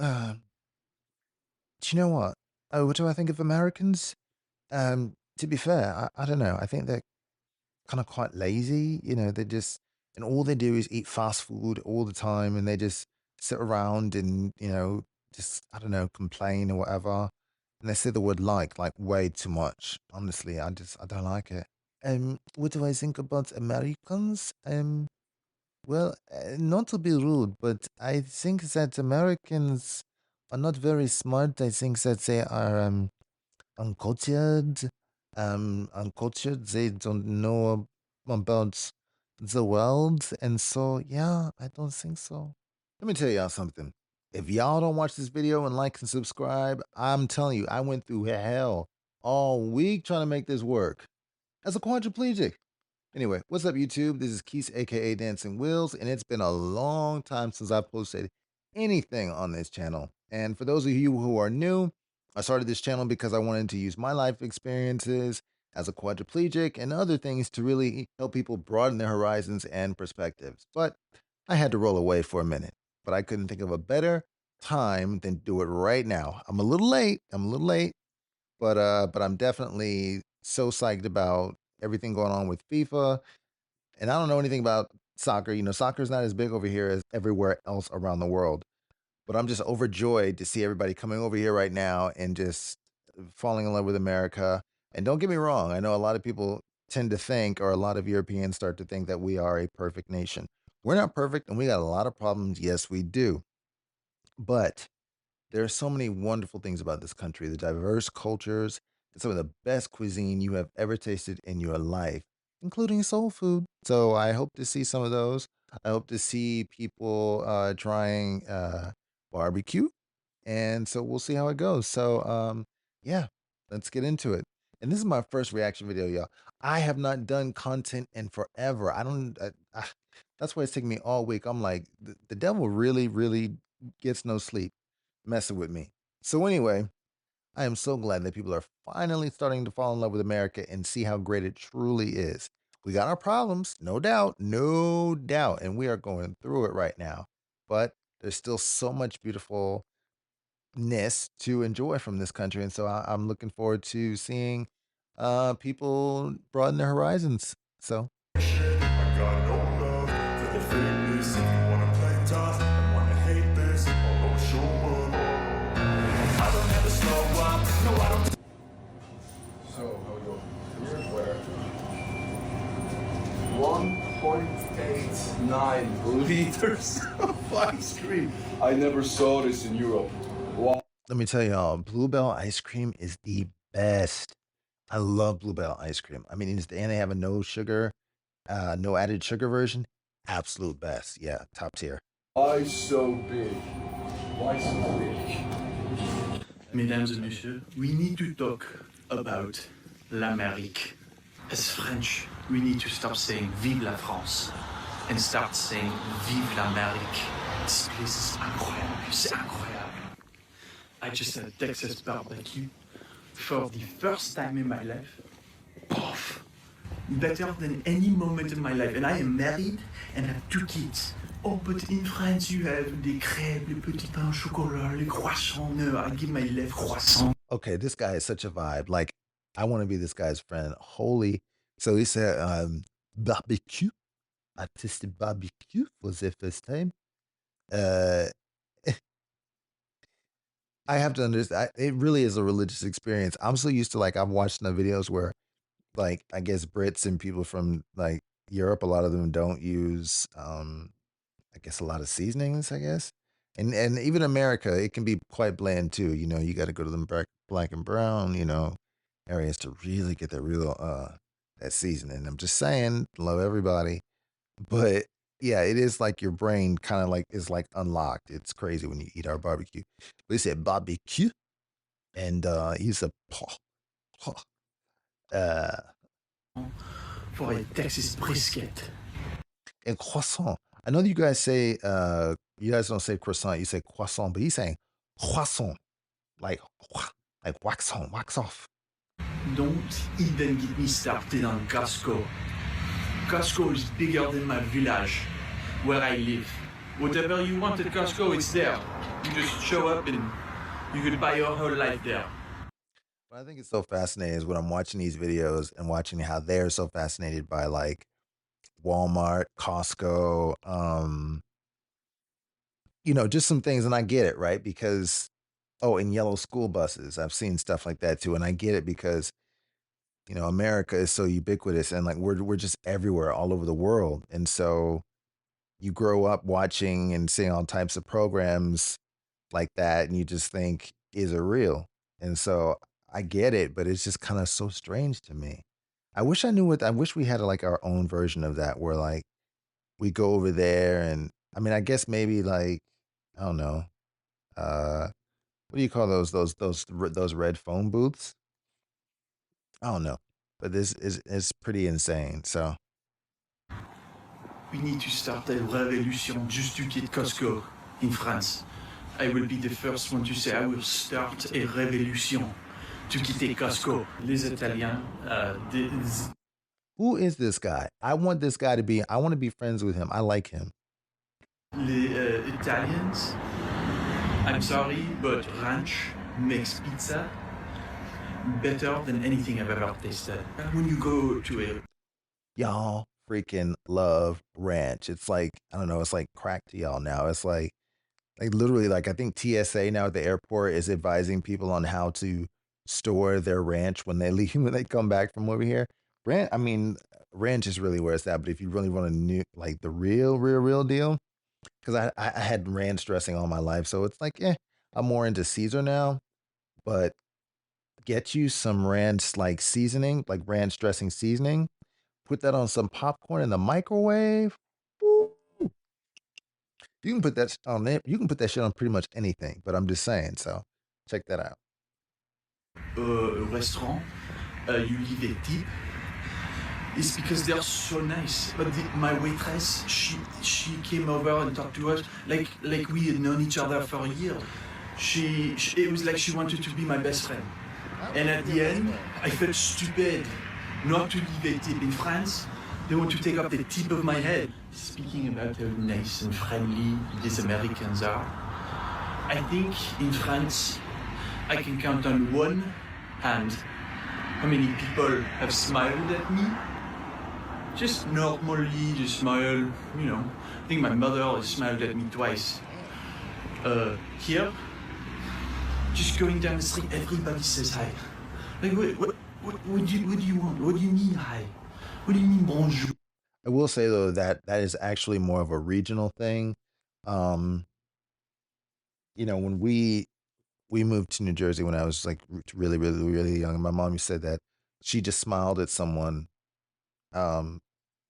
Uh, do you know what do I think of Americans? To be fair, I don't know. I think they're kind of quite lazy. They just, and all they do is eat fast food all the time, and they just sit around and, just, I don't know, complain or whatever. And they say the word like way too much. Honestly, I don't like it. What do I think about Americans? Well, not to be rude, but I think that Americans are not very smart. I think that they are uncultured. Uncultured. They don't know about the world, and so yeah, I don't think so. Let me tell y'all something. If y'all don't watch this video and like and subscribe, I'm telling you, I went through hell all week trying to make this work as a quadriplegic. Anyway, what's up, YouTube? This is Keith, aka Dancing Wheels, and it's been a long time since I've posted anything on this channel. And for those of you who are new, I started this channel because I wanted to use my life experiences as a quadriplegic and other things to really help people broaden their horizons and perspectives. But I had to roll away for a minute, but I couldn't think of a better time than do it right now. I'm a little late. But I'm definitely so psyched about everything going on with FIFA. And I don't know anything about soccer. Soccer is not as big over here as everywhere else around the world. But I'm just overjoyed to see everybody coming over here right now and just falling in love with America. And don't get me wrong, I know a lot of people tend to think, or a lot of Europeans start to think, that we are a perfect nation. We're not perfect, and we got a lot of problems. Yes, we do. But there are so many wonderful things about this country, the diverse cultures, and some of the best cuisine you have ever tasted in your life, including soul food. So I hope to see some of those. I hope to see people trying barbecue. And so we'll see how it goes. So yeah, let's get into it. And this is my first reaction video, y'all. I have not done content in forever. I don't. That's why it's taking me all week. I'm like, the devil really, really gets no sleep messing with me. So anyway, I am so glad that people are finally starting to fall in love with America and see how great it truly is. We got our problems, no doubt, no doubt, and we are going through it right now. But there's still so much beautifulness to enjoy from this country, and so I'm looking forward to seeing people broaden their horizons. So I got no love for the fakeness. If you wanna play tough and wanna hate this, I'll show up. I don't ever slow up. No, I don't. So, how we go? Here, where? 1.89 liters of ice cream. I never saw this in Europe. Wow. let me tell y'all, Bluebell ice cream is the best. I love Bluebell ice cream. I mean, and they have a no sugar, no added sugar version. Absolute best. Yeah, top tier. Why so big? Why so big? Mesdames et messieurs, we need to talk about l'Amérique. As French, we need to stop saying Vive la France and start saying Vive l'Amérique. This place is incroyable, c'est incroyable. I just had Texas barbecue for the first time in my life. Poof! Better than any moment in my life. And I am married and have 2 kids. Oh, but in France you have des crêpes, les petits pains au chocolat, les croissants. No, I give my life croissant. Okay, this guy is such a vibe. Like, I want to be this guy's friend. Holy. So he said, barbecue. I tasted barbecue for the first time. Uh, I have to understand. It really is a religious experience. I'm so used to, like, I've watched the videos where, like, I guess Brits and people from like Europe, a lot of them don't use, I guess, a lot of seasonings. I guess, and even America, it can be quite bland too. You got to go to the black and brown, areas to really get that real that seasoning. I'm just saying, love everybody, but yeah, it is like your brain kind of like is like unlocked. It's crazy when you eat our barbecue. But he said barbecue, and he said uh, For a Texas brisket. and croissant. I know that you guys say you guys don't say croissant, you say croissant, but he's saying croissant, like wax on, wax off. Don't even get me started on Costco. Costco is bigger than my village, where I live. Whatever you want at Costco, it's there. You just show up and you could buy your whole life there. What I think is so fascinating is when I'm watching these videos and watching how they're so fascinated by like Walmart, Costco, just some things, and I get it, right? Because and yellow school buses. I've seen stuff like that too, and I get it because America is so ubiquitous and like we're just everywhere all over the world. And so you grow up watching and seeing all types of programs like that and you just think, is it real? And so I get it, but it's just kind of so strange to me. I wish we had like our own version of that where like we go over there and I mean I guess maybe like I don't know, uh what do you call those red phone booths? I don't know. But this is pretty insane. So We need to start a revolution just to get Costco in France. I will be the first one to say I will start a revolution to quitter Costco. Les Italiens, who is this guy? I want this guy to be. I want to be friends with him. I like him. les Italians, I'm sorry, but ranch makes pizza better than anything I've ever tasted. When you go to a Y'all freaking love ranch. It's like I don't know. It's like crack to y'all now. It's like literally like I think TSA now at the airport is advising people on how to store their ranch when they leave when they come back from over here. I mean, ranch is really where it's at. But if you really want to new like the real deal, because I had ranch dressing all my life, so it's like I'm more into Caesar now. But get you some ranch like seasoning, like ranch dressing seasoning. Put that on some popcorn in the microwave. Woo. You can put that on there. You can put that shit on pretty much anything. But I'm just saying. So check that out. restaurant, you leave a tip. It's because they're so nice. But my waitress, she came over and talked to us like we had known each other for a year. It was like she wanted to be my best friend. And at the end, I felt stupid not to leave a tip. In France, they want to take off the tip of my head. Speaking about how nice and friendly these Americans are, I think in France, I can count on one hand how many people have smiled at me. Just normally, just smile, I think my mother has smiled at me twice. Here, just going down the street, everybody says hi. Like, what do you want? What do you mean hi? What do you mean bonjour? I will say though that is actually more of a regional thing. Um, when we moved to New Jersey when I was like really, really, really young, my mom said that she just smiled at someone. Um,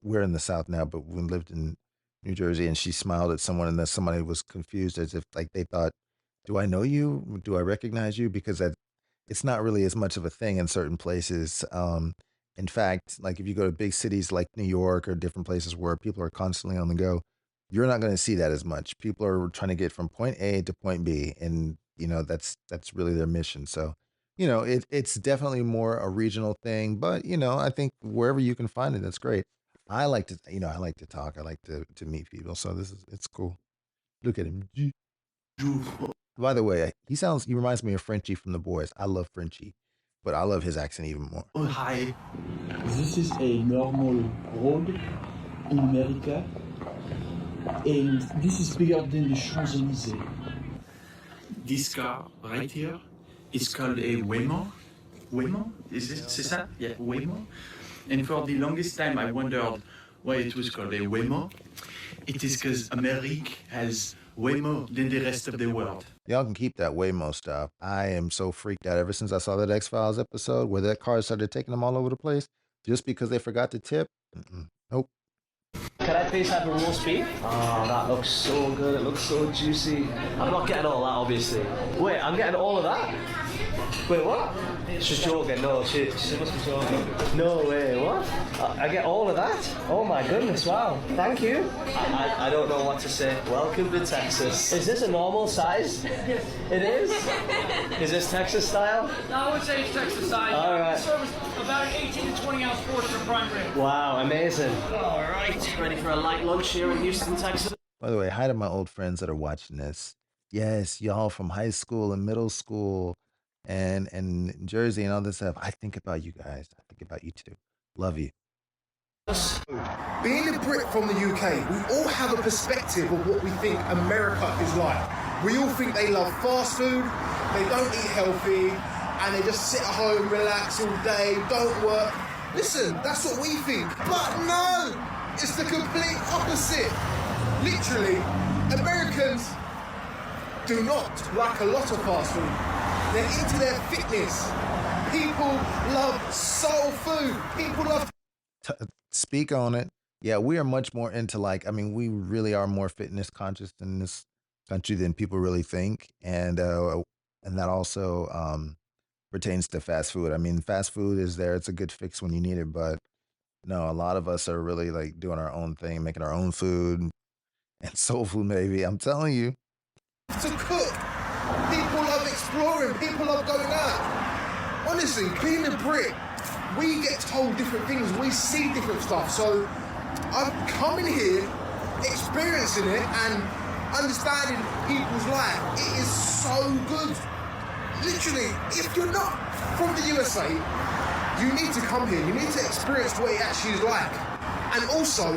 we're in the South now, but we lived in New Jersey, and she smiled at someone, and then somebody was confused as if like they thought, "Do I know you? Do I recognize you?" Because it's not really as much of a thing in certain places. In fact, like if you go to big cities like New York or different places where people are constantly on the go, you're not going to see that as much. People are trying to get from point A to point B, and that's really their mission. So, it's definitely more a regional thing, but I think wherever you can find it, that's great. I like to talk. I like to meet people. So it's cool. Look at him. By the way, he reminds me of Frenchie from The Boys. I love Frenchie, but I love his accent even more. Oh, hi. This is a normal road in America, and this is bigger than the Champs-Élysées. This car right here is called a Waymo. Waymo? C'est ça? Yeah, Waymo. And for the longest time, I wondered why it was called a Waymo. It is because America has way more than the rest of the world. Y'all can keep that Waymo stuff. I am so freaked out ever since I saw that X-Files episode where that car started taking them all over the place just because they forgot to tip. Nope. Can I please have a roast beef? Oh, that looks so good. It looks so juicy. I'm not getting all that, obviously. Wait, I'm getting all of that? Wait, what? She's joking. No, she must be joking. No way, what? I get all of that? Oh my goodness, wow. Thank you. I don't know what to say. Welcome to Texas. Is this a normal size? It is? Is this Texas style? No, I would say it's Texas size. All right. Service about an 18 to 20 ounce portion of prime rib. Wow, amazing. All right. Ready for a light lunch here in Houston, Texas? By the way, hi to my old friends that are watching this. Yes, y'all from high school and middle school and Jersey and all this stuff. I think about you guys. I think about you too. Love you. Being a Brit from the UK, we all have a perspective of what we think America is like. We all think they love fast food, they don't eat healthy, and they just sit at home, relax all day, don't work. Listen, that's what we think. But no! It's the complete opposite. Literally, Americans do not like a lot of fast food. They're into their fitness. People love soul food. People love... Speak on it. Yeah, we are much more into like, I mean, we really are more fitness conscious in this country than people really think. And that also pertains to fast food. I mean, fast food is there, it's a good fix when you need it, but no, a lot of us are really like doing our own thing, making our own food and soul food maybe. I'm telling you. to cook. People love exploring. People love going out. Honestly, being a Brit, we get told different things. We see different stuff. So I'm coming here, experiencing it, and understanding people's life. It is so good. Literally, if you're not from the USA, you need to come here. You need to experience what it actually is like. And also,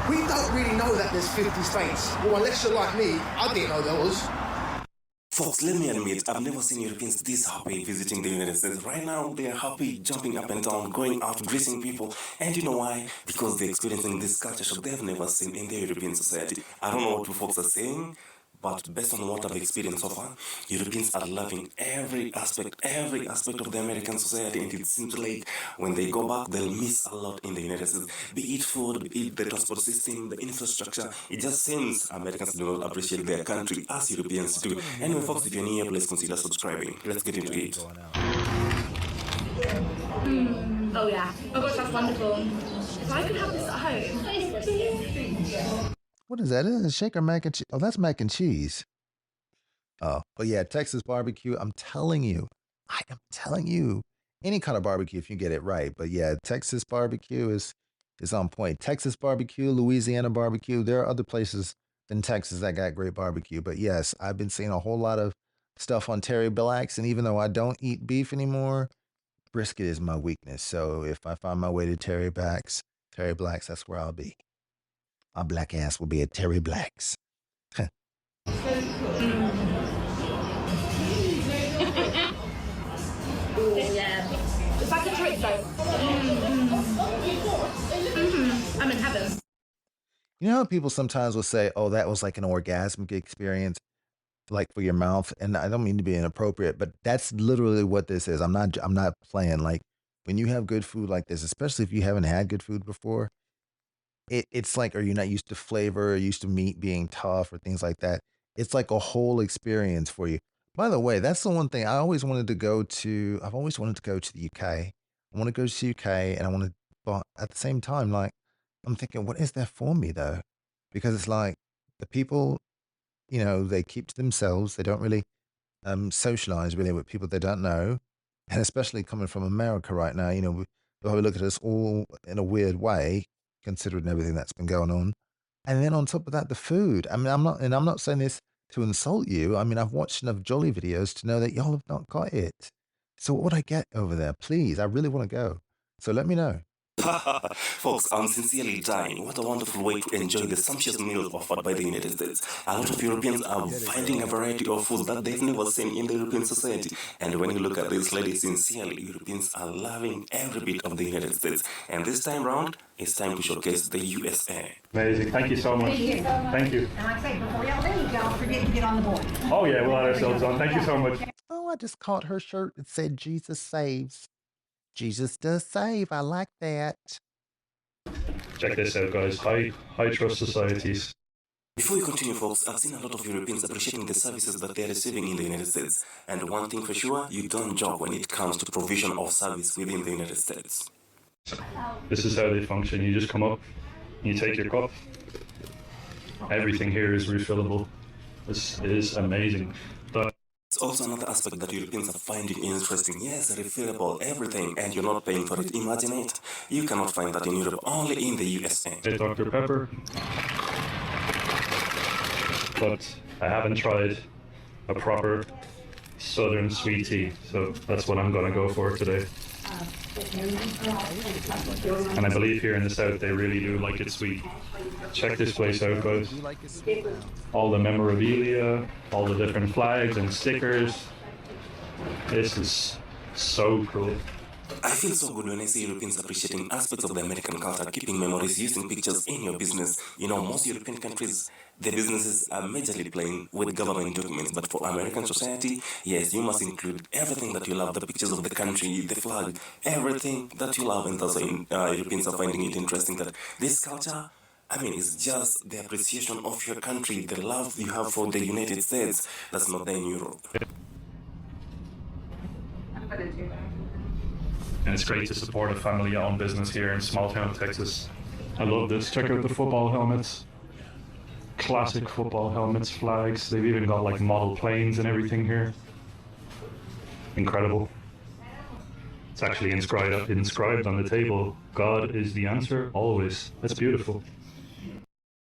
we don't really know that there's 50 states. Well, unless you're like me, I didn't know there was. Folks, let me admit, I've never seen Europeans this happy visiting the United States. Right now, they're happy, jumping up and down, going out, greeting people. And you know why? Because they're experiencing this culture shock they've never seen in the European society. I don't know what you folks are saying, but based on what I've experienced so far, Europeans are loving every aspect of the American society, and it seems like when they go back, they'll miss a lot in the United States. Be it food, be it the transport system, the infrastructure. It just seems Americans do not appreciate their country as Europeans do. Anyway, folks, if you're new here, please consider subscribing. Let's get into it. Oh yeah. Oh gosh, that's wonderful. If I could have this at home. What is that? Is it shaker mac and cheese? Oh, that's mac and cheese. Oh, but yeah, Texas barbecue. I am telling you, any kind of barbecue if you get it right. But yeah, Texas barbecue is on point. Texas barbecue, Louisiana barbecue. There are other places than Texas that got great barbecue. But yes, I've been seeing a whole lot of stuff on Terry Blacks, and even though I don't eat beef anymore, brisket is my weakness. So if I find my way to Terry Blacks, that's where I'll be. My black ass will be at Terry Blacks. Oh yeah. It's like a treat though. I'm in heaven. You know how people sometimes will say, oh, that was like an orgasmic experience, like for your mouth. And I don't mean to be inappropriate, but that's literally what this is. I'm not playing. Like when you have good food like this, especially if you haven't had good food before, it's like, are you not used to flavor, used to meat being tough or things like that? It's like a whole experience for you. By the way, that's the one thing I've always wanted to go to the UK. I want to go to the UK and but at the same time, like, I'm thinking, what is there for me though? Because it's like the people, they keep to themselves. They don't really socialize really with people they don't know. And especially coming from America right now, we probably look at us all in a weird way, considering everything that's been going on. And then on top of that, the food. I mean, I'm not saying this to insult you. I mean, I've watched enough Jolly videos to know that y'all have not got it. So what would I get over there? Please, I really want to go. So let me know. Folks, I'm sincerely dying. What a wonderful way to enjoy the sumptuous meals offered by the United States. A lot of Europeans are finding a variety of foods that they've never seen in the European society. And when you look at this lady, sincerely, Europeans are loving every bit of the United States. And this time round, it's time to showcase the USA. Amazing. Thank you so much. Thank you. And like I say, before y'all leave, y'all forget to get on the board. Oh yeah, we'll have ourselves on. Thank you so much. Oh, I just caught her shirt. It said Jesus saves. Jesus does save. I like that. Check this out, guys. High trust societies. Before we continue, folks, I've seen a lot of Europeans appreciating the services that they're receiving in the United States. And one thing for sure, you don't joke when it comes to provision of service within the United States. This is how they function. You just come up, you take your cup. Everything here is refillable. This is amazing. It's also another aspect that Europeans are finding interesting. Yes, refillable, everything, and you're not paying for it. Imagine it. You cannot find that in Europe, only in the USA. Hey, Dr. Pepper. but I haven't tried a proper southern sweet tea, so that's what I'm going to go for today. And I believe here in the south they really do like it sweet. Check this place out, guys. All the memorabilia, all the different flags and stickers. This is so cool. I feel so good when I see Europeans appreciating aspects of the American culture, keeping memories, using pictures in your business. You know, most European countries, their businesses are majorly playing with government documents, but for American society, yes, you must include everything that you love, the pictures of the country, the flag, everything that you love, and that's why Europeans are finding it interesting that this culture, I mean, it's just the appreciation of your country, the love you have for the United States that's not there in Europe. And it's great to support a family-owned business here in small town Texas. I love this. Check out the football helmets. Classic football helmets, flags. They've even got like model planes and everything here. Incredible. It's actually inscribed on the table. God is the answer always. That's beautiful.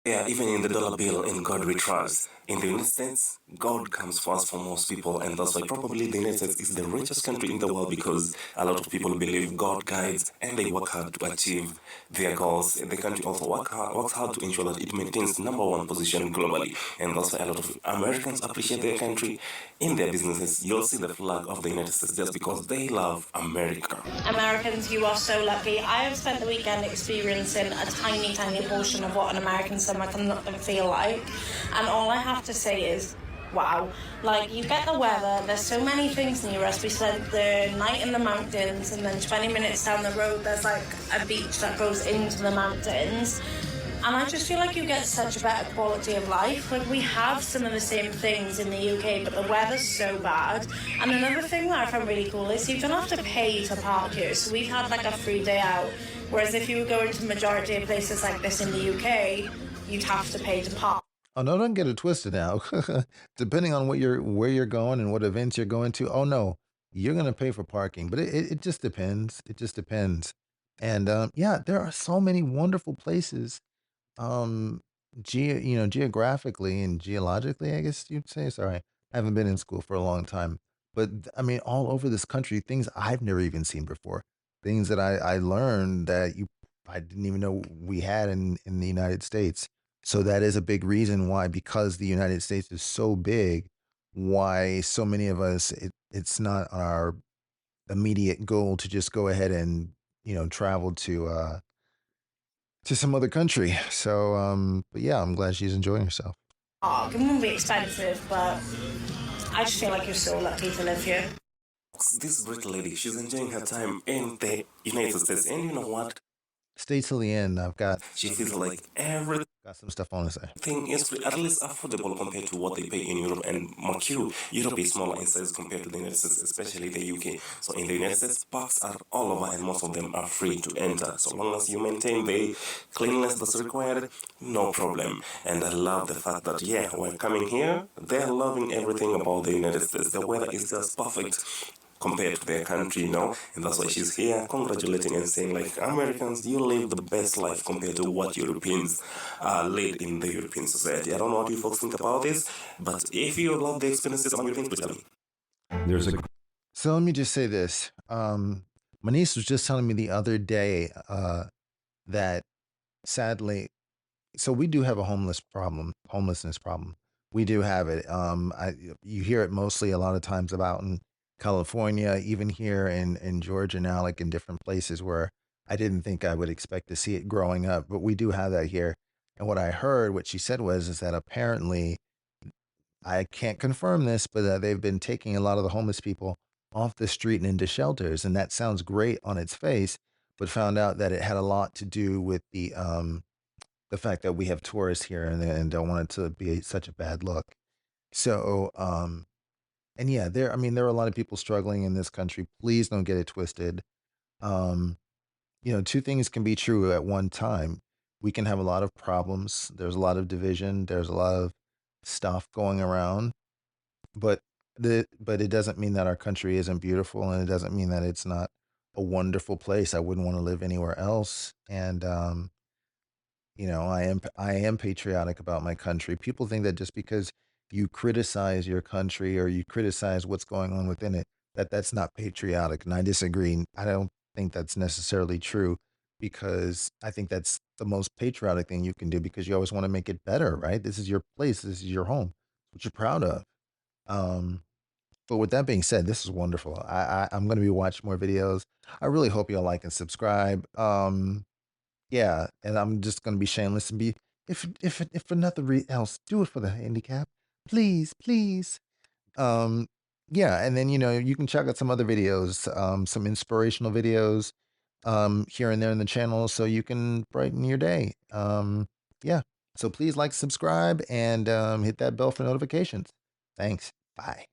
Yeah, even in the dollar bill, in God we trust. In the United States, God comes first for most people, and that's why probably the United States is the richest country in the world because a lot of people believe God guides and they work hard to achieve their goals. The country also works hard to ensure that it maintains number one position globally, and that's why a lot of Americans appreciate their country in their businesses. You'll see the flag of the United States just because they love America. Americans, you are so lucky. I have spent the weekend experiencing a tiny, tiny portion of what an American summer can feel like, and all I have to say is, wow. Like, you get the weather, there's so many things near us. We spent the night in the mountains, and then 20 minutes down the road there's like a beach that goes into the mountains, and I just feel like you get such a better quality of life. Like, we have some of the same things in the UK, but the weather's so bad. And another thing that I found really cool is you don't have to pay to park here, so we've had like a free day out, whereas if you were going to majority of places like this in the UK, you'd have to pay to park. Oh no, don't get it twisted now. Depending on where you're going and what events you're going to, oh no, you're gonna pay for parking. But it just depends. It just depends. And yeah, there are so many wonderful places, um, geographically and geologically, I guess you'd say. Sorry, I haven't been in school for a long time. But I mean, all over this country, things I've never even seen before, things that I learned that I didn't even know we had in the United States. So that is a big reason why, because the United States is so big, why so many of us, it's not our immediate goal to just go ahead and, travel to some other country. So, but yeah, I'm glad she's enjoying herself. It won't be expensive, but I just feel like you're so lucky to live here. This great lady, she's enjoying her time in the United States, and you know what? Stay till the end. She feels like everything got some stuff on to say. is at least affordable compared to what they pay in Europe. And mark you, Europe is smaller in size compared to the United States, especially the UK. So in the United States, parks are all over, and most of them are free to enter. So long as you maintain the cleanliness that's required, no problem. And I love the fact that, yeah, we're coming here, they're loving everything about the United States. The weather is just perfect compared to their country, and that's why she's here congratulating and saying, like, Americans, you live the best life compared to what Europeans live in the European society. I don't know what you folks think about this, but if you love the experiences of Europeans, please tell me. So let me just say this. My niece was just telling me the other day that sadly, so we do have a homelessness problem. We do have it. You hear it mostly a lot of times about in California, even here in Georgia now, like in different places where I didn't think I would expect to see it growing up, but we do have that here. And what I heard, what she said was, is that apparently, I can't confirm this, but they've been taking a lot of the homeless people off the street and into shelters, and that sounds great on its face, but found out that it had a lot to do with the fact that we have tourists here and don't want it to be such a bad look. So, and yeah, I mean, there are a lot of people struggling in this country. Please don't get it twisted. Um, two things can be true at one time. We can have a lot of problems. There's a lot of division. There's a lot of stuff going around, but but it doesn't mean that our country isn't beautiful, and it doesn't mean that it's not a wonderful place. I wouldn't want to live anywhere else. And I am patriotic about my country. People think that just because you criticize your country or you criticize what's going on within it, that that's not patriotic. And I disagree. I don't think that's necessarily true because I think that's the most patriotic thing you can do because you always want to make it better, right? This is your place. This is your home. What you're proud of. Um, but with that being said, this is wonderful. I'm going to be watching more videos. I really hope you'll like and subscribe. Yeah, and I'm just gonna be shameless and be if for nothing else, do it for the handicap, please, please. Um, yeah, and then you can check out some other videos, some inspirational videos, here and there in the channel, so you can brighten your day. Yeah, so please like, subscribe, and hit that bell for notifications. Thanks. Bye.